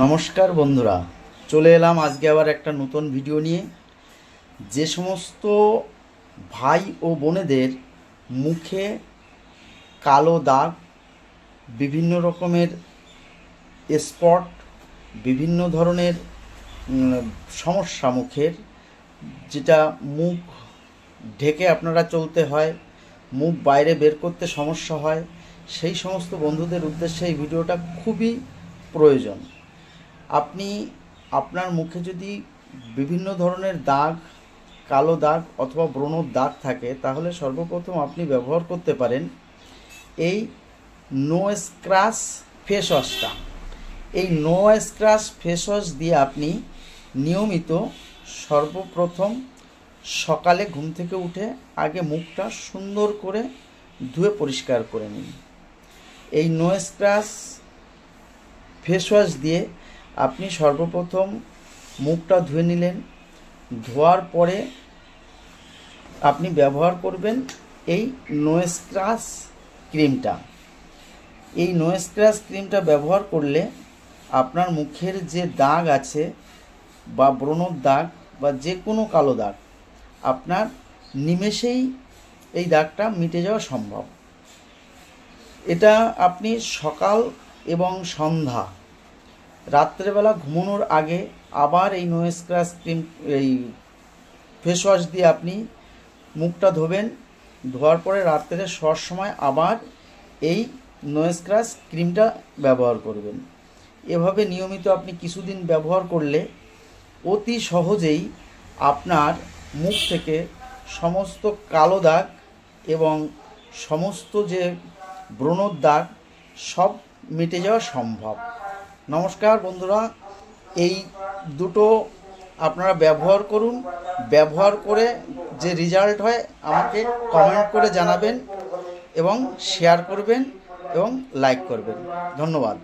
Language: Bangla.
নমস্কার বন্ধুরা, চলে এলাম আজকে আবার একটা নতুন ভিডিও নিয়ে। যে সমস্ত ভাই ও বোনেদের মুখে কালো দাগ, বিভিন্ন রকমের স্পট, বিভিন্ন ধরনের সমস্যা মুখের, যেটা মুখ ঢেকে আপনারা চলতে হয়, মুখ বাইরে বের করতে সমস্যা হয়, সেই সমস্ত বন্ধুদের উদ্দেশ্যে এই ভিডিওটা খুবই প্রয়োজন। আপনি আপনার মুখে যদি বিভিন্ন ধরনের দাগ, কালো দাগ অথবা ব্রণর দাগ থাকে, তাহলে সর্বপ্রথম আপনি ব্যবহার করতে পারেন এই নো স্ক্র্যাচ ফেস ওয়াশটা। এই নো স্ক্র্যাচ ফেস ওয়াশ দিয়ে আপনি নিয়মিত সর্বপ্রথম সকালে ঘুম থেকে উঠে আগে মুখটা সুন্দর করে ধুয়ে পরিষ্কার করে নিন। এই নো স্ক্র্যাচ ফেস ওয়াশ দিয়ে আপনি সর্বপ্রথম মুখটা ধুয়ে নিলেন। ধোয়ার পরে আপনি ব্যবহার করবেন এই নো স্ক্র্যাচ ক্রিমটা। এই নো স্ক্র্যাচ ক্রিমটা ব্যবহার করলে আপনার মুখের যে দাগ আছে বা ব্রণর দাগ বা যে কোনো কালো দাগ, আপনার নিমেষেই এই দাগটা মিটে যাওয়া সম্ভব। এটা আপনি সকাল এবং সন্ধ্যা, রাত্রেবেলা ঘুমানোর আগে আবার এই নো স্ক্র্যাচ ক্রিম, এই ফেস ওয়াশ দিয়ে আপনি মুখটা ধোবেন। ধোয়ার পরে রাত্রে শোয়ার সময় আবার এই নো স্ক্র্যাচ ক্রিমটা ব্যবহার করবেন। এভাবে নিয়মিত আপনি কিছুদিন ব্যবহার করলে অতি সহজেই আপনার মুখ থেকে সমস্ত কালো দাগ এবং সমস্ত যে ব্রণর দাগ সব মিটে যাওয়া সম্ভব। নমস্কার বন্ধুরা, এই দুটো আপনারা ব্যবহার করুন। ব্যবহার করে যে রেজাল্ট হয় আমাকে কমেন্ট করে জানাবেন এবং শেয়ার করবেন এবং লাইক করবেন। ধন্যবাদ।